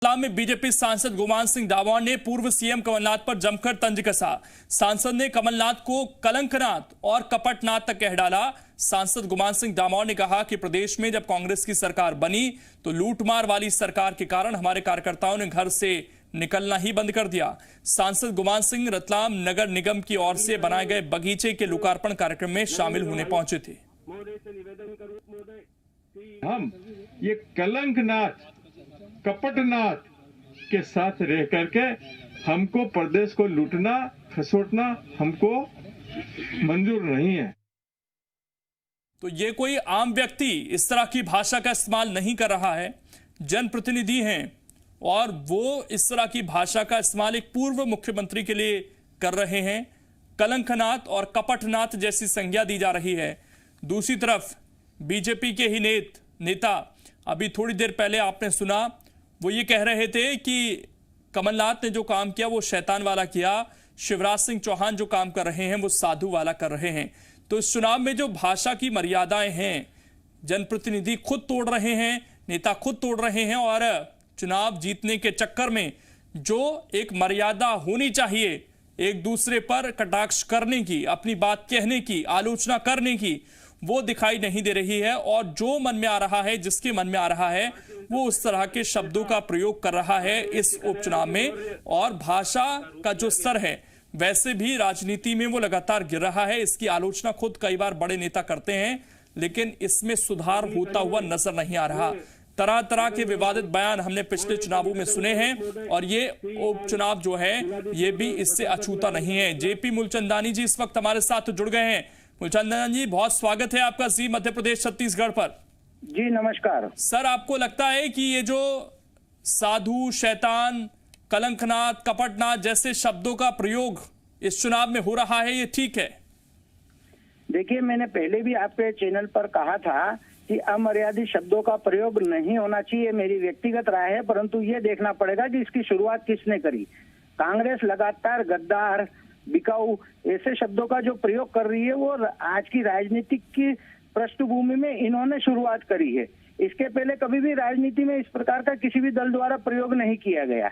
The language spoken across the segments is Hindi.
में बीजेपी सांसद गुमान सिंह डामोर ने पूर्व सीएम कमलनाथ पर जमकर तंज कसा। सांसद ने कमलनाथ को कलंकनाथ और कपटनाथ तक कह डाला। सांसद गुमान सिंह डामोर ने कहा कि प्रदेश में जब कांग्रेस की सरकार बनी तो लूटमार वाली सरकार के कारण हमारे कार्यकर्ताओं ने घर से निकलना ही बंद कर दिया। सांसद गुमान सिंह रतलाम नगर निगम की ओर से बनाए गए बगीचे के लोकार्पण कार्यक्रम में शामिल होने पहुंचे थे। हम ये कलंकनाथ कपटनाथ के साथ रह करके हमको प्रदेश को लूटना खसोटना हमको मंजूर नहीं है। तो ये कोई आम व्यक्ति इस तरह की भाषा का इस्तेमाल नहीं कर रहा है। जनप्रतिनिधि हैं और वो इस तरह की भाषा का इस्तेमाल एक पूर्व मुख्यमंत्री के लिए कर रहे हैं। कलंकनाथ और कपटनाथ जैसी संज्ञा दी जा रही है। दूसरी तरफ बीजेपी के ही नेता अभी थोड़ी देर पहले आपने सुना, वो ये कह रहे थे कि कमलनाथ ने जो काम किया वो शैतान वाला किया, शिवराज सिंह चौहान जो काम कर रहे हैं वो साधु वाला कर रहे हैं। तो इस चुनाव में जो भाषा की मर्यादाएं हैं, जनप्रतिनिधि खुद तोड़ रहे हैं, नेता खुद तोड़ रहे हैं और चुनाव जीतने के चक्कर में जो एक मर्यादा होनी चाहिए, एक दूसरे पर कटाक्ष करने की, अपनी बात कहने की, आलोचना करने की, वो दिखाई नहीं दे रही है। और जो मन में आ रहा है, जिसके मन में आ रहा है, वो उस तरह के शब्दों का प्रयोग कर रहा है इस उपचुनाव में। और भाषा का जो स्तर है वैसे भी राजनीति में वो लगातार गिर रहा है। इसकी आलोचना खुद कई बार बड़े नेता करते हैं, लेकिन इसमें सुधार होता हुआ नजर नहीं आ रहा। तरह तरह के विवादित बयान हमने पिछले चुनावों में सुने हैं और ये उपचुनाव जो है ये भी इससे अछूता नहीं है। जेपी मूलचंदानी जी इस वक्त हमारे साथ जुड़ गए हैं। मूलचंदानी जी, बहुत स्वागत है आपका जी मध्य प्रदेश छत्तीसगढ़ पर। जी नमस्कार सर, आपको लगता है कि ये जो साधु, शैतान, कलंकनाथ, कपटनाथ जैसे शब्दों का प्रयोग इस चुनाव में हो रहा है, ये ठीक है? देखिए, मैंने पहले भी आपके चैनल पर कहा था कि अमर्यादित शब्दों का प्रयोग नहीं होना चाहिए। मेरी व्यक्तिगत राय है, परंतु ये देखना पड़ेगा कि इसकी शुरुआत किसने करी। कांग्रेस लगातार गद्दार, बिकाऊ ऐसे शब्दों का जो प्रयोग कर रही है वो आज की राजनीतिक की पृष्ठभूमि में इन्होंने शुरुआत करी है। इसके पहले कभी भी राजनीति में इस प्रकार का किसी भी दल द्वारा प्रयोग नहीं किया गया,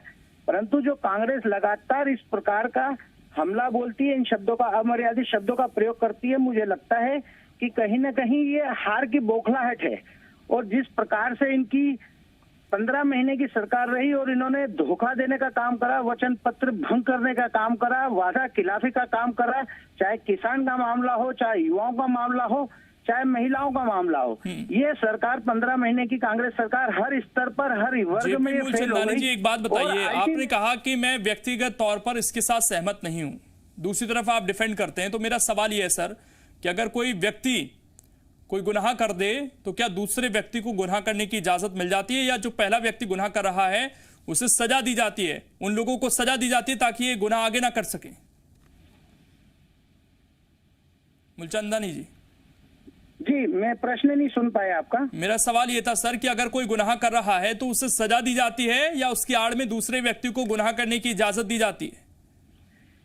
परंतु जो कांग्रेस लगातार इस प्रकार का हमला बोलती है, इन शब्दों का, अमर्यादित शब्दों का प्रयोग करती है, मुझे लगता है कि कहीं ना कहीं ये हार की बौखलाहट है। और जिस प्रकार से इनकी 15 महीने की सरकार रही और इन्होंने धोखा देने का काम करा, वचन पत्र भंग करने का काम करा, वादा खिलाफी का काम करा, चाहे किसान का मामला हो, चाहे युवाओं का मामला हो, चाहे महिलाओं का मामला हो, ये सरकार 15 महीने की कांग्रेस सरकार हर स्तर पर, हर वर्ग में फेल हो गई। जी, एक बात बताइए, आपने कहा कि मैं व्यक्तिगत तौर पर इसके साथ सहमत नहीं हूं, दूसरी तरफ आप डिफेंड करते हैं। तो मेरा सवाल यह है सर कि अगर कोई व्यक्ति कोई गुनाह कर दे तो क्या दूसरे व्यक्ति को गुनाह करने की इजाजत मिल जाती है, या जो पहला व्यक्ति गुनाह कर रहा है उसे सजा दी जाती है, उन लोगों को सजा दी जाती है ताकि ये गुनाह आगे ना कर सके? मूलचंदानी जी, मैं प्रश्न नहीं सुन पाया आपका। मेरा सवाल यह था सर कि अगर कोई गुनाह कर रहा है तो उसे सजा दी जाती है या उसकी आड़ में दूसरे व्यक्ति को गुनाह करने की इजाजत दी जाती है?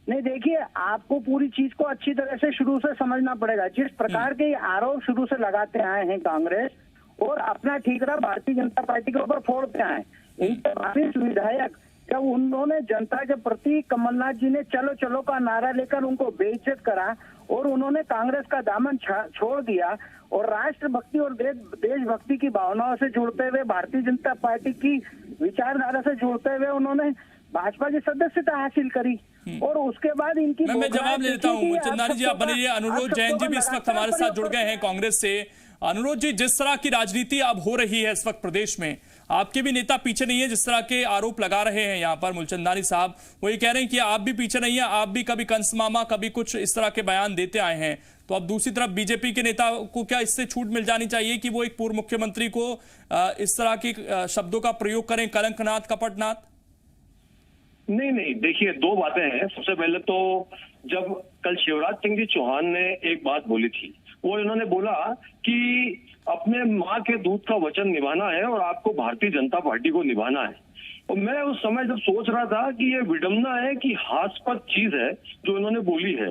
नहीं, देखिए, आपको पूरी चीज को अच्छी तरह से शुरू से समझना पड़ेगा। जिस प्रकार के आरोप शुरू से लगाते आए हैं कांग्रेस और अपना ठीकरा भारतीय जनता पार्टी के ऊपर फोड़ते आए, इनके बाईस विधायक जब उन्होंने जनता के प्रति कमलनाथ जी ने चलो चलो का नारा लेकर उनको बेइज्जत करा और उन्होंने कांग्रेस का दामन छोड़ दिया और राष्ट्रभक्ति और देशभक्ति की भावनाओं से जुड़ते हुए, भारतीय जनता पार्टी की विचारधारा से जुड़ते हुए उन्होंने भाजपा की सदस्यता हासिल करी और उसके बाद इनकी मैं जवाब लेता हूं। मूलचंदानी जी, आप बने रहिए। अनुरोध जैन जी भी इस वक्त हमारे साथ जुड़ गए हैं कांग्रेस से। अनुरोध जी, जिस तरह की राजनीति अब हो रही है इस वक्त प्रदेश में, आपके भी नेता पीछे नहीं है जिस तरह के आरोप लगा रहे हैं यहाँ पर मूलचंदानी साहब, वो ये कह रहे हैं कि आप भी पीछे नहीं है, आप भी कभी कंस मामा, कभी कुछ इस तरह के बयान देते आए हैं। तो अब दूसरी तरफ बीजेपी के नेता को क्या इससे छूट मिल जानी चाहिए कि वो एक पूर्व मुख्यमंत्री को इस तरह के शब्दों का प्रयोग करें, कलंकनाथ, कपटनाथ? नहीं, देखिए, दो बातें हैं। सबसे पहले तो जब कल शिवराज सिंह जी चौहान ने एक बात बोली थी, वो इन्होंने बोला कि अपने माँ के दूध का वचन निभाना है और आपको भारतीय जनता पार्टी को निभाना है। और मैं उस समय जब सोच रहा था कि ये विडंबना है कि हास्यास्पद चीज है जो इन्होंने बोली है।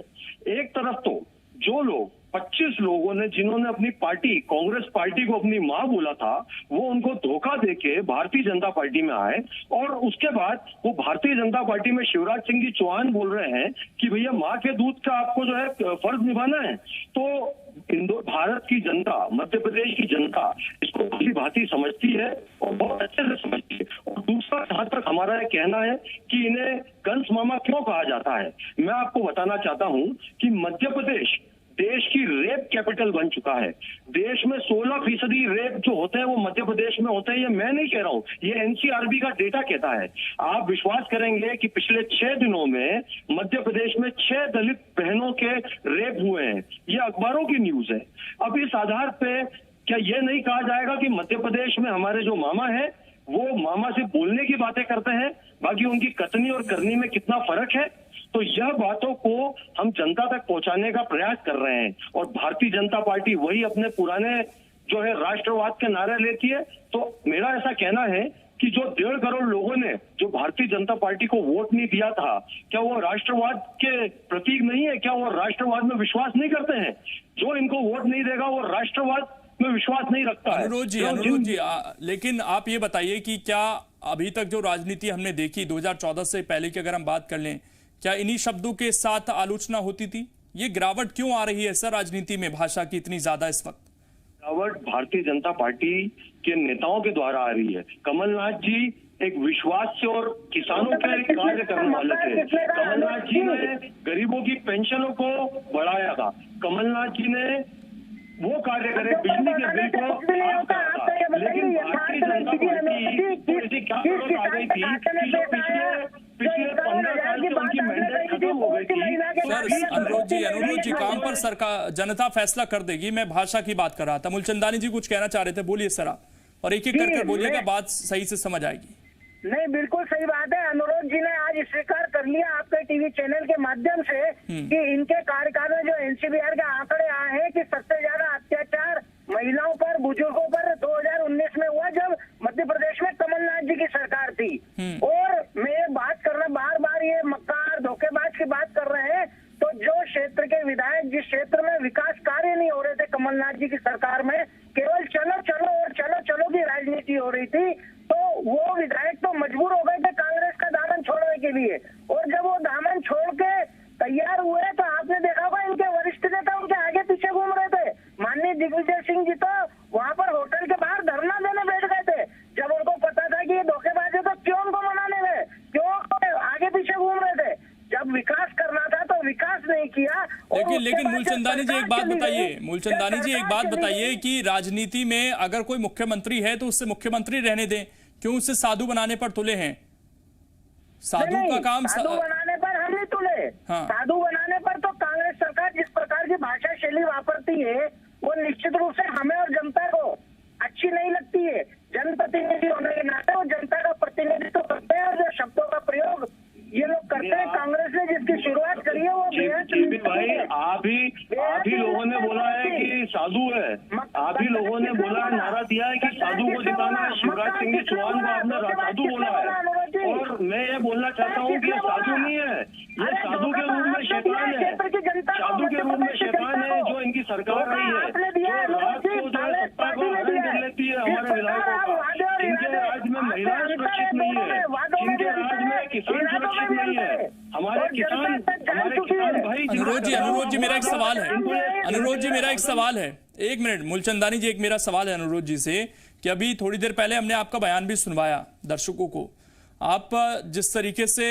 एक तरफ तो जो लोग 25 लोगों ने, जिन्होंने अपनी पार्टी कांग्रेस पार्टी को अपनी मां बोला था, वो उनको धोखा देके भारतीय जनता पार्टी में आए और उसके बाद वो भारतीय जनता पार्टी में शिवराज सिंह जी चौहान बोल रहे हैं कि भैया मां के दूध का आपको जो है फर्ज निभाना है। तो भारत की जनता, मध्य प्रदेश की जनता इसको भली भांति समझती है और बहुत अच्छे से समझती है। और दूसरा, जहां तक हमारा यह कहना है कि इन्हें कंस मामा क्यों कहा जाता है, मैं आपको बताना चाहता हूं कि मध्य प्रदेश देश की रेप कैपिटल बन चुका है। देश में 16% रेप जो होते हैं वो मध्य प्रदेश में होते हैं। ये मैं नहीं कह रहा हूं, ये एनसीआरबी का डेटा कहता है। आप विश्वास करेंगे कि पिछले 6 दिनों में मध्य प्रदेश में 6 दलित बहनों के रेप हुए हैं। ये अखबारों की न्यूज है। अब इस आधार पे क्या ये नहीं कहा जाएगा कि मध्य प्रदेश में हमारे जो मामा है वो मामा से बोलने की बातें करते हैं, बाकी उनकी कथनी और करनी में कितना फर्क है? तो यह बातों को हम जनता तक पहुंचाने का प्रयास कर रहे हैं और भारतीय जनता पार्टी वही अपने पुराने जो है राष्ट्रवाद के नारे लेती है। तो मेरा ऐसा कहना है कि जो 1.5 करोड़ लोगों ने जो भारतीय जनता पार्टी को वोट नहीं दिया था, क्या वो राष्ट्रवाद के प्रतीक नहीं है? क्या वो राष्ट्रवाद में विश्वास नहीं करते हैं? जो इनको वोट नहीं देगा वो राष्ट्रवाद में विश्वास नहीं रखता है। अनुरोध जी, लेकिन आप ये बताइए कि क्या अभी तक जो राजनीति हमने देखी 2014 से पहले की अगर हम बात कर लें, क्या इन्हीं शब्दों के साथ आलोचना होती थी? ये गिरावट क्यों आ रही है सर राजनीति में भाषा की इतनी ज्यादा इस वक्त? गिरावट भारतीय जनता पार्टी के नेताओं के द्वारा आ रही है। कमलनाथ जी एक विश्वास से और किसानों के कार्य करने वाले थे। कमलनाथ जी ने गरीबों की पेंशनों को बढ़ाया था। कमलनाथ जी ने वो कार्य करे, बिजली के बिल को माफ करा था। लेकिन भारतीय जनता पार्टी को ऐसी क्या जरूरत आ गई थी कि जो पिछले 15 साल से उनकी मैंडेट खत्म हो गई थी। सर अनुरोध जी, काम पर सरकार जनता फैसला कर देगी। मैं भाषा की बात कर रहा था। मूलचंदानी जी कुछ कहना चाह रहे थे, बोलिए सर आप, और एक एक करके बोलिएगा, बात सही से समझ आएगी। नहीं, बिल्कुल सही बात है। अनुरोध जी ने आज स्वीकार कर लिया आपके टीवी चैनल के माध्यम से कि इनके कार्यकाल में जो एनसीबीआर के आंकड़े आए हैं कि सबसे ज्यादा अत्याचार महिलाओं पर, बुजुर्गों पर 2019 में हुआ जब मध्य प्रदेश में कमलनाथ जी की सरकार थी। और मैं बात कर रहा, बार बार ये मक्कार धोखेबाज की बात कर रहे हैं, तो जो क्षेत्र के विधायक जिस क्षेत्र में विकास कार्य नहीं हो रहे थे कमलनाथ जी की सरकार में, केवल चलो चलो और चलो चलो की राजनीति हो रही थी, तो वो विधायक तो मजबूर हो गए थे कांग्रेस का दामन छोड़ने के लिए। और जब वो दामन छोड़ के तैयार हुए तो आपने देखा होगा इनके वरिष्ठ नेता उनके आगे पीछे घूम रहे थे। माननीय दिग्विजय सिंह जी तो वहां पर होटल के बाहर धरना देने बैठ गए थे। जब उनको पता था कि ये धोखेबाज है तो क्यों उनको मनाने गए, क्यों आगे पीछे घूम रहे थे? जब विकास करना था तो विकास नहीं किया। लेकिन मूलचंदानी जी एक बात बताइए, मूलचंदानी जी एक बात बताइए कि राजनीति में अगर कोई मुख्यमंत्री है तो उससे मुख्यमंत्री रहने दें, क्यों उससे साधु बनाने पर तुले हैं? साधु का काम साधु बनाने पर हम नहीं तुले। हाँ। साधु बनाने पर तो कांग्रेस सरकार जिस प्रकार की भाषा शैली वापरती है वो निश्चित रूप से हमें और जनता को अच्छी नहीं लगती है। जनप्रतिनिधि होने के नाते वो जनता का प्रतिनिधित्व करते हैं और जो शब्दों का प्रयोग ये लोग करते हैं, कांग्रेस ने जिसकी शुरुआत करी है वो भाई आप ही लोगों ने बोला है कि साधु है, आप ही लोगों ने बोला, नारा दिया है कि साधु को जिताना है। शिवराज सिंह जी चौहान को आपने साधु बोला है और मैं ये बोलना चाहता हूँ कि ये साधु नहीं है, ये साधु के रूप में शैतान है। साधु के रूप में शैतान है जो इनकी सरकार रही है, जो रात को जो है सत्ता को हरण कर लेती है हमारे विधायकों का। जिनके राज्य में महिलाएं सुरक्षित नहीं है, जिनके राज्य में किसान सुरक्षित नहीं है, हमारे किसान भाई। अनुरोध जी मेरा एक सवाल है, अनुरोध जी मेरा एक सवाल है, एक मिनट मूलचंदानी जी, एक मेरा सवाल है अनुरोध जी से कि अभी थोड़ी देर पहले हमने आपका बयान भी सुनवाया दर्शकों को। आप जिस तरीके से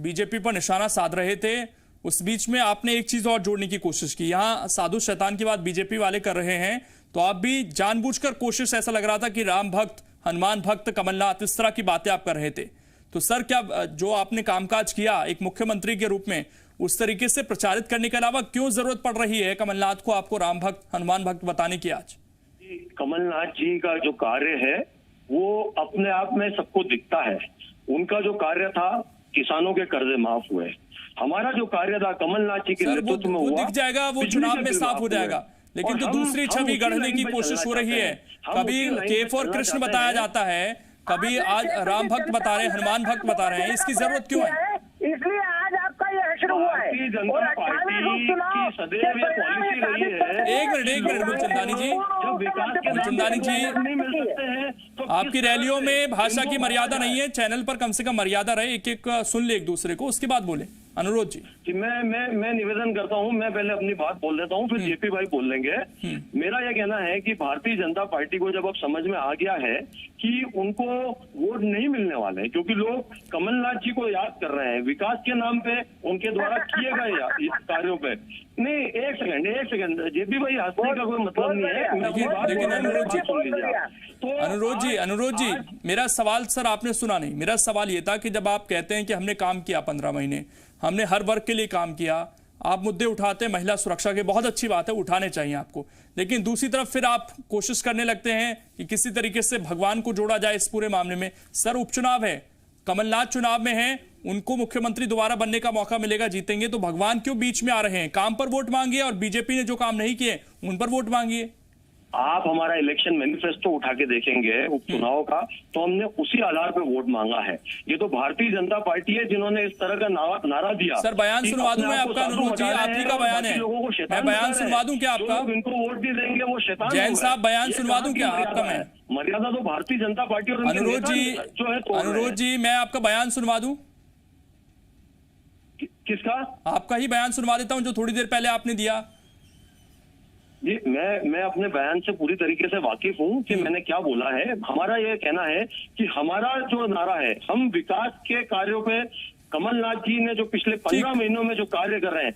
बीजेपी पर निशाना साध रहे थे उस बीच में आपने एक चीज और जोड़ने की कोशिश की। यहाँ साधु शैतान की बात बीजेपी वाले कर रहे हैं तो आप भी जानबूझकर कोशिश, ऐसा लग रहा था कि राम भक्त, हनुमान भक्त कमलनाथ, इस तरह की बातें आप कर रहे थे। तो सर क्या जो आपने कामकाज किया एक मुख्यमंत्री के रूप में उस तरीके से प्रचारित करने के अलावा क्यों जरूरत पड़ रही है कमलनाथ को आपको राम भक्त, हनुमान भक्त बताने की? आज कमलनाथ जी का जो कार्य है वो अपने आप में सबको दिखता है। उनका जो कार्य था किसानों के कर्जे माफ हुए। हमारा जो कार्य था कमलनाथ जी के नेतृत्व में हुआ, दिख जाएगा, वो चुनाव में साफ हो जाएगा। लेकिन जो दूसरी छवि गढ़ने की कोशिश हो रही है, कभी केफ और कृष्ण बताया जाता है, कभी आज राम भक्त बता रहे हैं, हनुमान भक्त बता रहे हैं, इसकी जरूरत क्यों है? इसलिए आज आपका ये हुआ है भारतीय जनता और पार्टी 28 उपचुनाव की सदैव ये पॉलिसी रही है। एक मिनट मूलचंदानी जी, जब विकास के नाम मूलचंदानी पे जी, वोट नहीं मिल सकते हैं तो आपकी किस तरह रैलियों से में भाषा की इनको मर्यादा नहीं है, चैनल पर कम से कम मर्यादा रहे, एक एक सुन ले एक दूसरे को, उसके बाद बोले। अनुरोध जी। कि मैं निवेदन करता हूं, मैं पहले अपनी बात बोल देता हूं, फिर जेपी भाई बोल लेंगे। मेरा यह कहना है कि भारतीय जनता पार्टी को जब अब समझ में आ गया है कि उनको वोट नहीं मिलने वाले, क्योंकि लोग कमलनाथ जी को याद कर रहे हैं विकास के नाम पे, उनके द्वारा किए गए कार्यों पे। नहीं, एक सेकंड, जेपी भाई हंसने का कोई मतलब नहीं है। मैं अपनी बात लेकिन बोल रहा हूं, अनुरोध जी, सुन लीजिए आप। तो अनुरोध जी, मेरा सवाल सर आपने सुना नहीं। मेरा सवाल ये था कि जब आप कहते हैं कि हमने काम किया 15 महीने, हमने हर वर्ग के लिए काम किया, आप मुद्दे उठाते हैं महिला सुरक्षा के, बहुत अच्छी बात है, उठाने चाहिए आपको, लेकिन दूसरी तरफ फिर आप कोशिश करने लगते हैं कि किसी तरीके से भगवान को जोड़ा जाए इस पूरे मामले में। सर उपचुनाव है, कमलनाथ चुनाव में है, उनको मुख्यमंत्री दोबारा बनने का मौका मिलेगा, जीतेंगे, तो भगवान क्यों बीच में आ रहे हैं? काम पर वोट मांगिए और बीजेपी ने जो काम नहीं किए उन पर वोट मांगिए। आप हमारा इलेक्शन मैनिफेस्टो उठा के देखेंगे उपचुनाव का, तो हमने उसी आधार पर वोट मांगा है। ये तो भारतीय जनता पार्टी है जिन्होंने इस तरह का नारा दिया। सर बयान सुनवा दूं मैं आपका? अनुरोध जी, आप ही का बयान है, मैं बयान सुनवा दूं क्या आपका? इनको वोट भी देंगे वो शैतान। जैन साहब बयान सुनवा दूं क्या आपका? मैं मर्यादा तो भारतीय जनता पार्टी और अनुरोध जी मैं आपका बयान सुनवा दूं? किसका? आपका ही बयान सुनवा देता हूं जो थोड़ी देर पहले आपने दिया। जी, मैं अपने बयान से पूरी तरीके से वाकिफ हूँ कि मैंने क्या बोला है। हमारा ये कहना है कि हमारा जो नारा है, हम विकास के कार्यों पे कमलनाथ जी ने जो पिछले 15 महीनों में जो कार्य कर रहे हैं